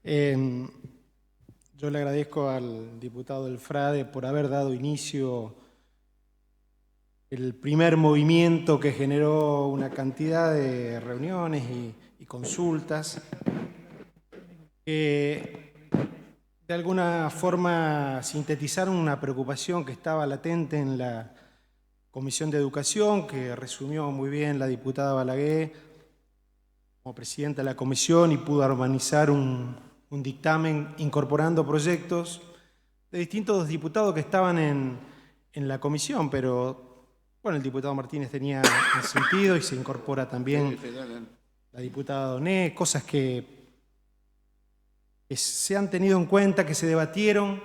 Yo le agradezco al diputado del FRADE por haber dado inicio el primer movimiento que generó una cantidad de reuniones y consultas que de alguna forma sintetizaron una preocupación que estaba latente en la Comisión de Educación, que resumió muy bien la diputada Balaguer como presidenta de la comisión y pudo armonizar un dictamen incorporando proyectos de distintos diputados que estaban en la comisión, pero bueno, el diputado Martínez tenía el sentido y se incorpora también la diputada Doné, cosas que se han tenido en cuenta, que se debatieron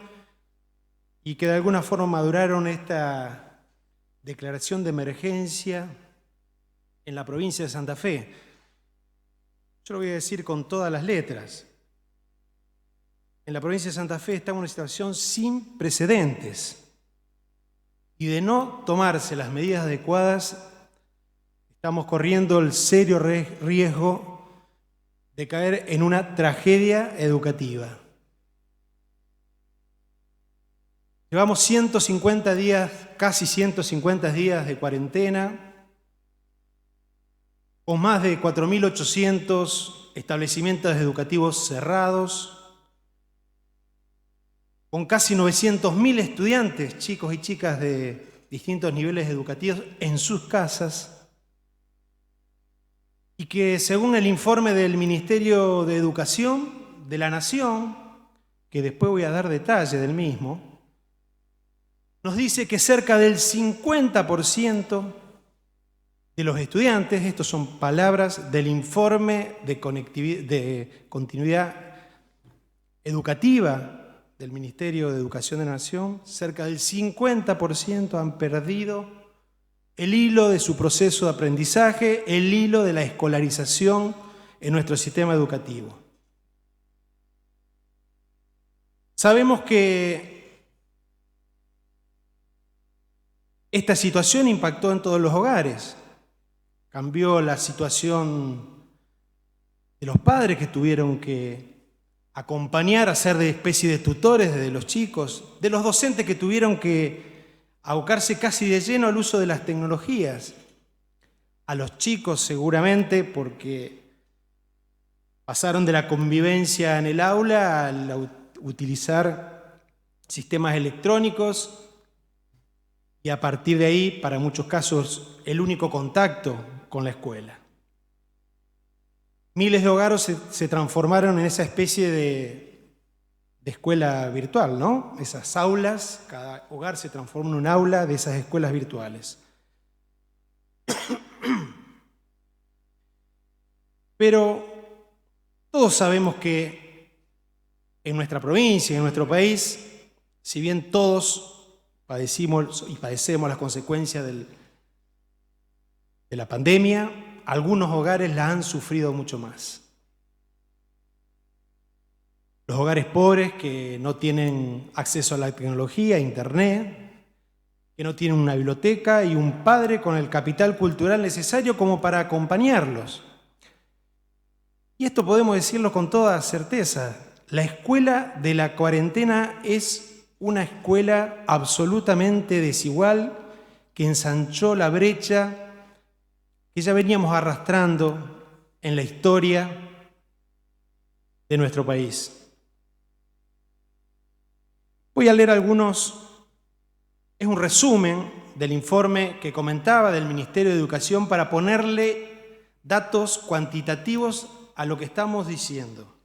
y que de alguna forma maduraron esta declaración de emergencia en la provincia de Santa Fe. Yo lo voy a decir con todas las letras. En la provincia de Santa Fe estamos en una situación sin precedentes y de no tomarse las medidas adecuadas estamos corriendo el serio riesgo de caer en una tragedia educativa. Llevamos 150 días, casi 150 días de cuarentena, con más de 4.800 establecimientos educativos cerrados, con casi 900.000 estudiantes, chicos y chicas de distintos niveles educativos en sus casas, y que según el informe del Ministerio de Educación de la Nación, que después voy a dar detalle del mismo, nos dice que cerca del 50% de los estudiantes, estas son palabras del informe de continuidad educativa del Ministerio de Educación de la Nación, cerca del 50% han perdido el hilo de su proceso de aprendizaje, el hilo de la escolarización en nuestro sistema educativo. Sabemos que esta situación impactó en todos los hogares, cambió la situación de los padres que tuvieron que acompañar, hacer de especie de tutores de los chicos, de los docentes que tuvieron que abocarse casi de lleno al uso de las tecnologías, a los chicos seguramente porque pasaron de la convivencia en el aula a utilizar sistemas electrónicos y a partir de ahí, para muchos casos, el único contacto con la escuela. Miles de hogares se transformaron en esa especie de escuela virtual, ¿no? Esas aulas, cada hogar se transforma en un aula de esas escuelas virtuales. Pero todos sabemos que en nuestra provincia, en nuestro país, si bien todos padecimos y padecemos las consecuencias de la pandemia, algunos hogares la han sufrido mucho más. Los hogares pobres que no tienen acceso a la tecnología, a internet, que no tienen una biblioteca y un padre con el capital cultural necesario como para acompañarlos. Y esto podemos decirlo con toda certeza. La escuela de la cuarentena es una escuela absolutamente desigual que ensanchó la brecha que ya veníamos arrastrando en la historia de nuestro país. Voy a leer es un resumen del informe que comentaba del Ministerio de Educación para ponerle datos cuantitativos a lo que estamos diciendo.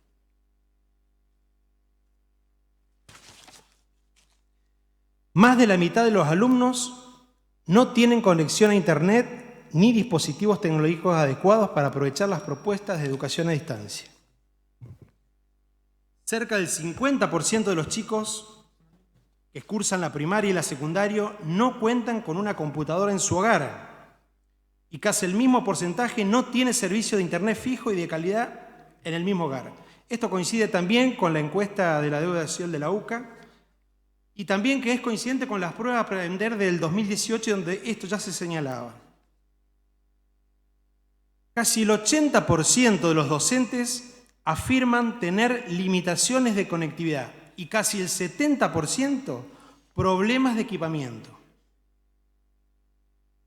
Más de la mitad de los alumnos no tienen conexión a Internet ni dispositivos tecnológicos adecuados para aprovechar las propuestas de educación a distancia. Cerca del 50% de los chicos que cursan la primaria y la secundaria no cuentan con una computadora en su hogar y casi el mismo porcentaje no tiene servicio de internet fijo y de calidad en el mismo hogar. Esto coincide también con la encuesta de la deuda social de la UCA y también que es coincidente con las pruebas para aprender del 2018 donde esto ya se señalaba. Casi el 80% de los docentes afirman tener limitaciones de conectividad y casi el 70% problemas de equipamiento.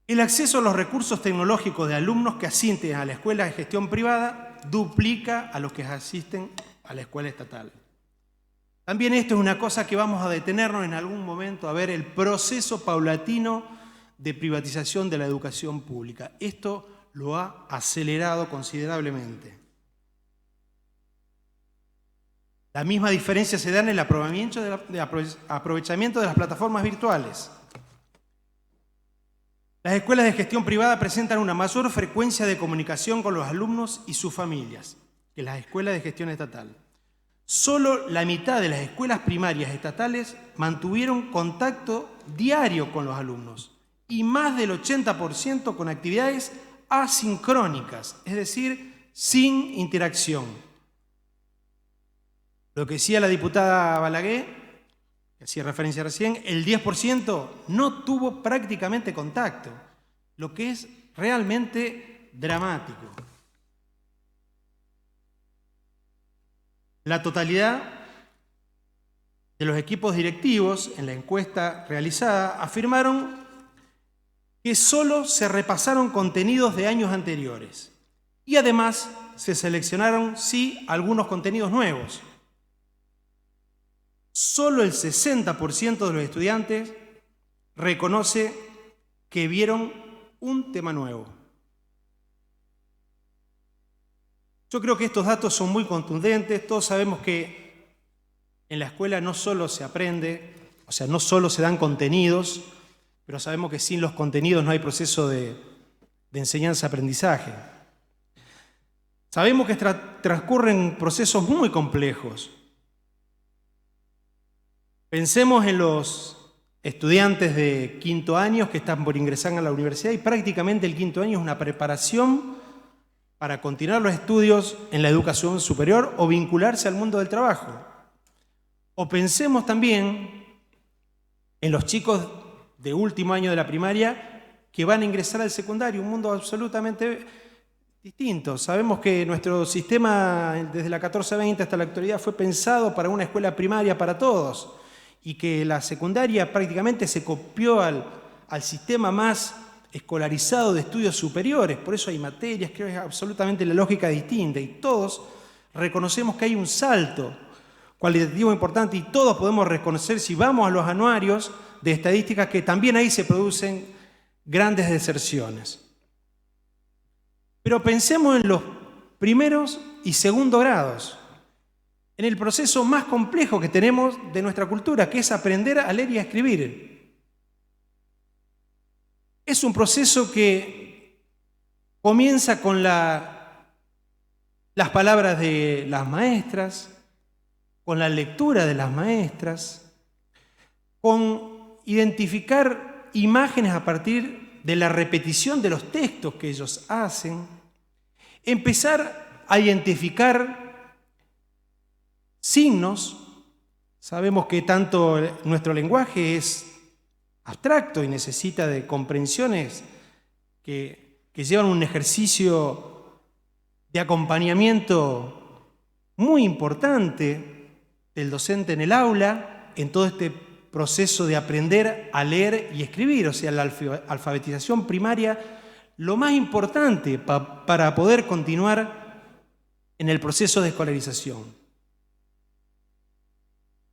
El acceso a los recursos tecnológicos de alumnos que asisten a la escuela de gestión privada duplica a los que asisten a la escuela estatal. También esto es una cosa que vamos a detenernos en algún momento a ver el proceso paulatino de privatización de la educación pública. Esto lo ha acelerado considerablemente. La misma diferencia se da en el aprovechamiento de las plataformas virtuales. Las escuelas de gestión privada presentan una mayor frecuencia de comunicación con los alumnos y sus familias que las escuelas de gestión estatal. Solo la mitad de las escuelas primarias estatales mantuvieron contacto diario con los alumnos y más del 80% con actividades asincrónicas, es decir, sin interacción. Lo que decía la diputada Balaguer, que hacía referencia recién, el 10% no tuvo prácticamente contacto, lo que es realmente dramático. La totalidad de los equipos directivos en la encuesta realizada afirmaron que solo se repasaron contenidos de años anteriores y además se seleccionaron, sí, algunos contenidos nuevos. Solo el 60% de los estudiantes reconoce que vieron un tema nuevo. Yo creo que estos datos son muy contundentes. Todos sabemos que en la escuela no solo se aprende, o sea, no solo se dan contenidos, pero sabemos que sin los contenidos no hay proceso de enseñanza-aprendizaje. Sabemos que transcurren procesos muy complejos. Pensemos en los estudiantes de quinto año que están por ingresar a la universidad y prácticamente el quinto año es una preparación para continuar los estudios en la educación superior o vincularse al mundo del trabajo. O pensemos también en los chicos de último año de la primaria que van a ingresar al secundario, un mundo absolutamente distinto. Sabemos que nuestro sistema desde la 1420 hasta la actualidad fue pensado para una escuela primaria para todos y que la secundaria prácticamente se copió al sistema más escolarizado de estudios superiores. Por eso hay materias que es absolutamente la lógica distinta y todos reconocemos que hay un salto cualitativo importante y todos podemos reconocer, si vamos a los anuarios de estadísticas, que también ahí se producen grandes deserciones. Pero pensemos en los primeros y segundo grados, en el proceso más complejo que tenemos de nuestra cultura, que es aprender a leer y a escribir. Es un proceso que comienza con las palabras de las maestras, con la lectura de las maestras, con identificar imágenes a partir de la repetición de los textos que ellos hacen, empezar a identificar signos. Sabemos que tanto nuestro lenguaje es abstracto y necesita de comprensiones que llevan un ejercicio de acompañamiento muy importante del docente en el aula, en todo este proceso de aprender a leer y escribir, o sea, la alfabetización primaria, lo más importante para poder continuar en el proceso de escolarización.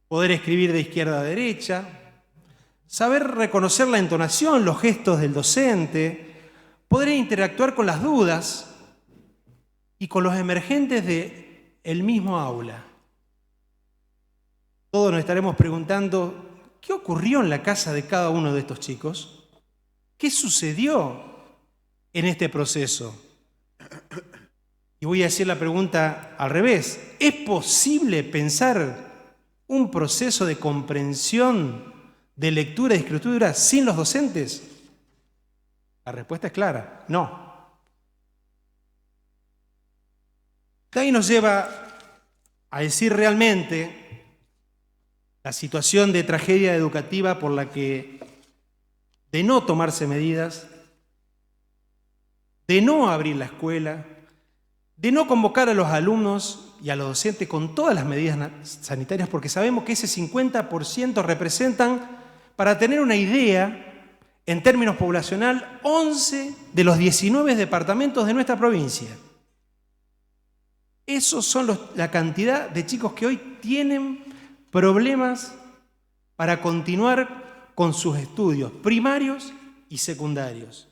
Poder escribir de izquierda a derecha, saber reconocer la entonación, los gestos del docente, poder interactuar con las dudas y con los emergentes del mismo aula. Todos nos estaremos preguntando, ¿qué ocurrió en la casa de cada uno de estos chicos? ¿Qué sucedió en este proceso? Y voy a hacer la pregunta al revés. ¿Es posible pensar un proceso de comprensión, de lectura y escritura sin los docentes? La respuesta es clara, no. De ahí nos lleva a decir realmente la situación de tragedia educativa por la que, de no tomarse medidas, de no abrir la escuela, de no convocar a los alumnos y a los docentes con todas las medidas sanitarias, porque sabemos que ese 50% representan, para tener una idea, en términos poblacional, 11 de los 19 departamentos de nuestra provincia. Esos son la cantidad de chicos que hoy tienen problemas para continuar con sus estudios primarios y secundarios.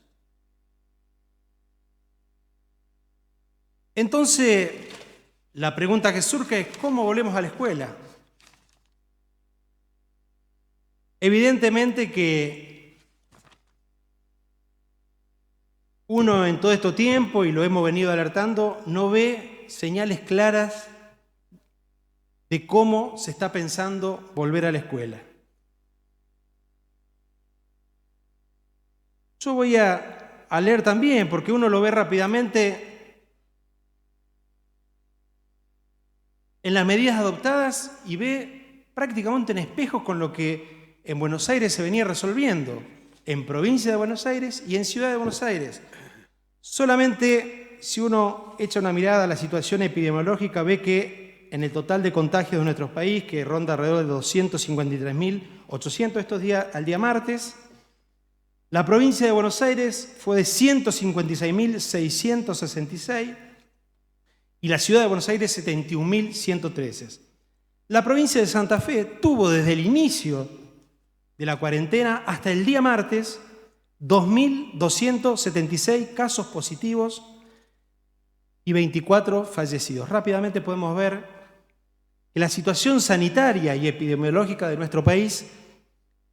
Entonces, la pregunta que surge es: ¿cómo volvemos a la escuela? Evidentemente que uno en todo este tiempo, y lo hemos venido alertando, no ve señales claras de cómo se está pensando volver a la escuela. Yo voy a leer también, porque uno lo ve rápidamente en las medidas adoptadas y ve prácticamente en espejo con lo que en Buenos Aires se venía resolviendo, en provincia de Buenos Aires y en ciudad de Buenos Aires. Solamente si uno echa una mirada a la situación epidemiológica, ve que en el total de contagios de nuestro país, que ronda alrededor de 253.800 estos días, al día martes, la provincia de Buenos Aires fue de 156.666 y la ciudad de Buenos Aires 71.113. La provincia de Santa Fe tuvo desde el inicio de la cuarentena hasta el día martes 2.276 casos positivos y 24 fallecidos. Rápidamente podemos ver que la situación sanitaria y epidemiológica de nuestro país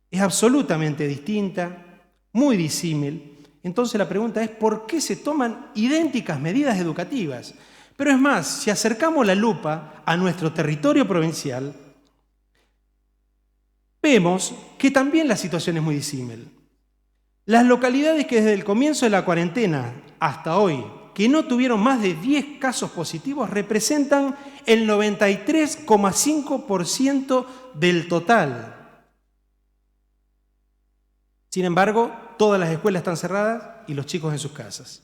es absolutamente distinta, muy disímil. Entonces la pregunta es: ¿por qué se toman idénticas medidas educativas? Pero es más, si acercamos la lupa a nuestro territorio provincial, vemos que también la situación es muy disímil. Las localidades que desde el comienzo de la cuarentena hasta hoy, que no tuvieron más de 10 casos positivos, representan el 93,5% del total. Sin embargo, todas las escuelas están cerradas y los chicos en sus casas.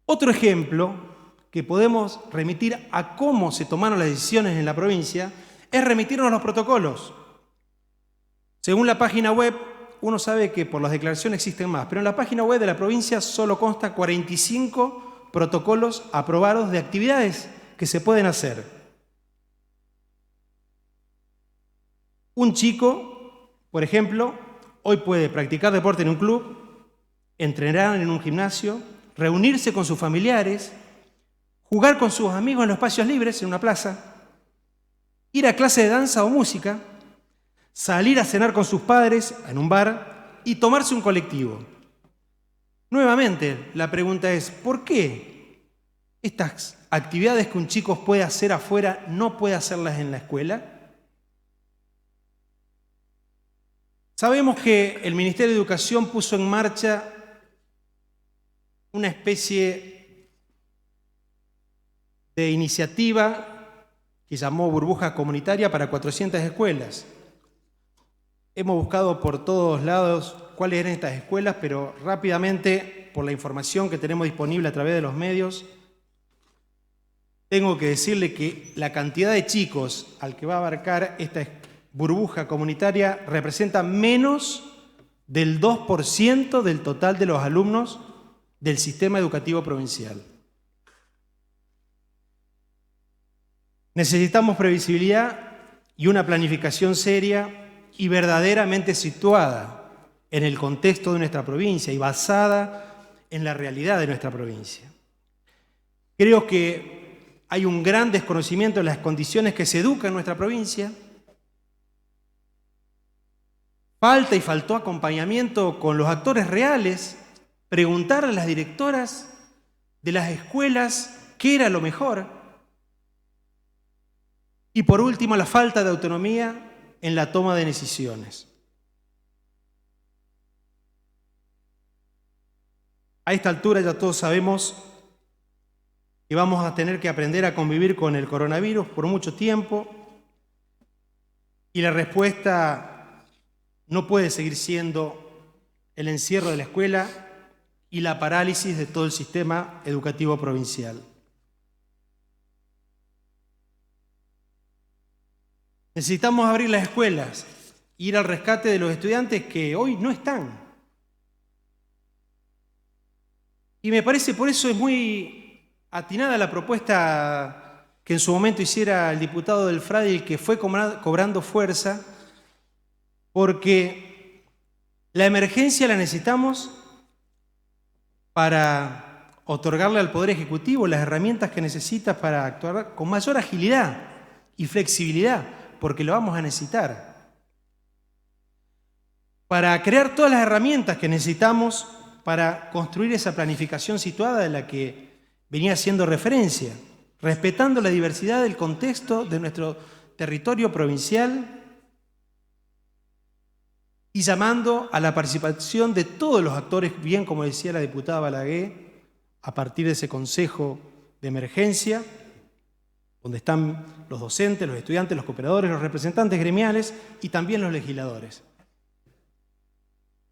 Otro ejemplo que podemos remitir a cómo se tomaron las decisiones en la provincia es remitirnos a los protocolos. Según la página web, uno sabe que por las declaraciones existen más, pero en la página web de la provincia solo consta 45 protocolos aprobados de actividades que se pueden hacer. Un chico, por ejemplo, hoy puede practicar deporte en un club, entrenar en un gimnasio, reunirse con sus familiares, jugar con sus amigos en los espacios libres, en una plaza, ir a clase de danza o música, salir a cenar con sus padres en un bar y tomarse un colectivo. Nuevamente, la pregunta es: ¿por qué estas actividades que un chico puede hacer afuera no puede hacerlas en la escuela? Sabemos que el Ministerio de Educación puso en marcha una especie de iniciativa que llamó Burbuja Comunitaria para 400 escuelas. Hemos buscado por todos lados cuáles eran estas escuelas, pero rápidamente, por la información que tenemos disponible a través de los medios, tengo que decirle que la cantidad de chicos al que va a abarcar esta burbuja comunitaria representa menos del 2% del total de los alumnos del sistema educativo provincial. Necesitamos previsibilidad y una planificación seria y verdaderamente situada en el contexto de nuestra provincia y basada en la realidad de nuestra provincia. Creo que hay un gran desconocimiento de las condiciones que se educa en nuestra provincia. Faltó acompañamiento con los actores reales, preguntarle a las directoras de las escuelas qué era lo mejor. Y por último, la falta de autonomía en la toma de decisiones. A esta altura ya todos sabemos que vamos a tener que aprender a convivir con el coronavirus por mucho tiempo y la respuesta no puede seguir siendo el encierro de la escuela y la parálisis de todo el sistema educativo provincial. Necesitamos abrir las escuelas, ir al rescate de los estudiantes que hoy no están. Y me parece por eso es muy atinada la propuesta que en su momento hiciera el diputado del Frade y que fue cobrando fuerza, porque la emergencia la necesitamos para otorgarle al Poder Ejecutivo las herramientas que necesita para actuar con mayor agilidad y flexibilidad, porque lo vamos a necesitar. Para crear todas las herramientas que necesitamos para construir esa planificación situada de la que venía haciendo referencia, respetando la diversidad del contexto de nuestro territorio provincial y llamando a la participación de todos los actores, bien como decía la diputada Balaguer, a partir de ese consejo de emergencia, donde están los docentes, los estudiantes, los cooperadores, los representantes gremiales y también los legisladores.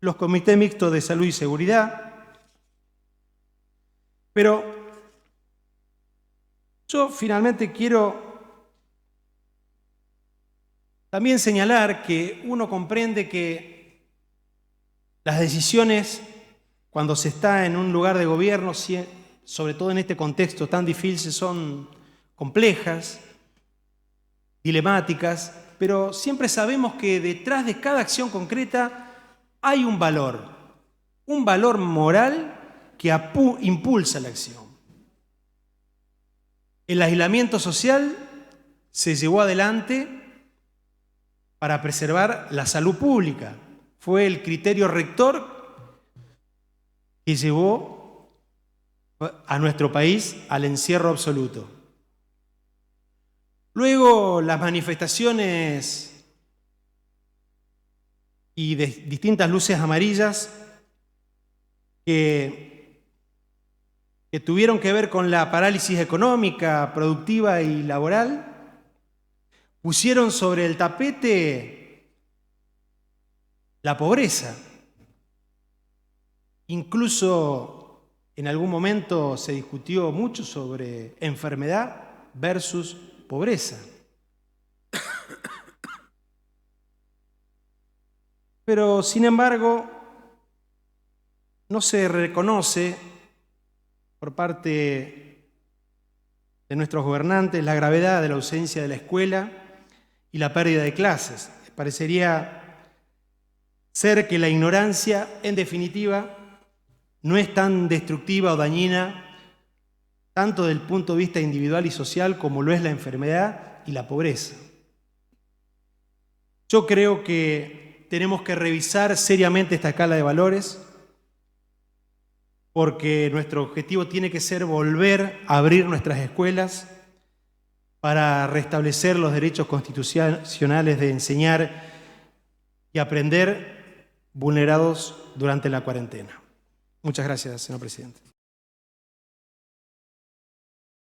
Los comités mixtos de salud y seguridad. Pero yo finalmente quiero también señalar que uno comprende que las decisiones, cuando se está en un lugar de gobierno, sobre todo en este contexto tan difícil, son complejas, dilemáticas, pero siempre sabemos que detrás de cada acción concreta hay un valor moral que impulsa la acción. El aislamiento social se llevó adelante para preservar la salud pública. Fue el criterio rector que llevó a nuestro país al encierro absoluto. Luego las manifestaciones y de distintas luces amarillas que tuvieron que ver con la parálisis económica, productiva y laboral, pusieron sobre el tapete la pobreza. Incluso en algún momento se discutió mucho sobre enfermedad versus pobreza. Pero, sin embargo, no se reconoce por parte de nuestros gobernantes la gravedad de la ausencia de la escuela y la pérdida de clases. Parecería ser que la ignorancia, en definitiva, no es tan destructiva o dañina, tanto desde el punto de vista individual y social, como lo es la enfermedad y la pobreza. Yo creo que tenemos que revisar seriamente esta escala de valores, porque nuestro objetivo tiene que ser volver a abrir nuestras escuelas para restablecer los derechos constitucionales de enseñar y aprender vulnerados durante la cuarentena. Muchas gracias, señor presidente.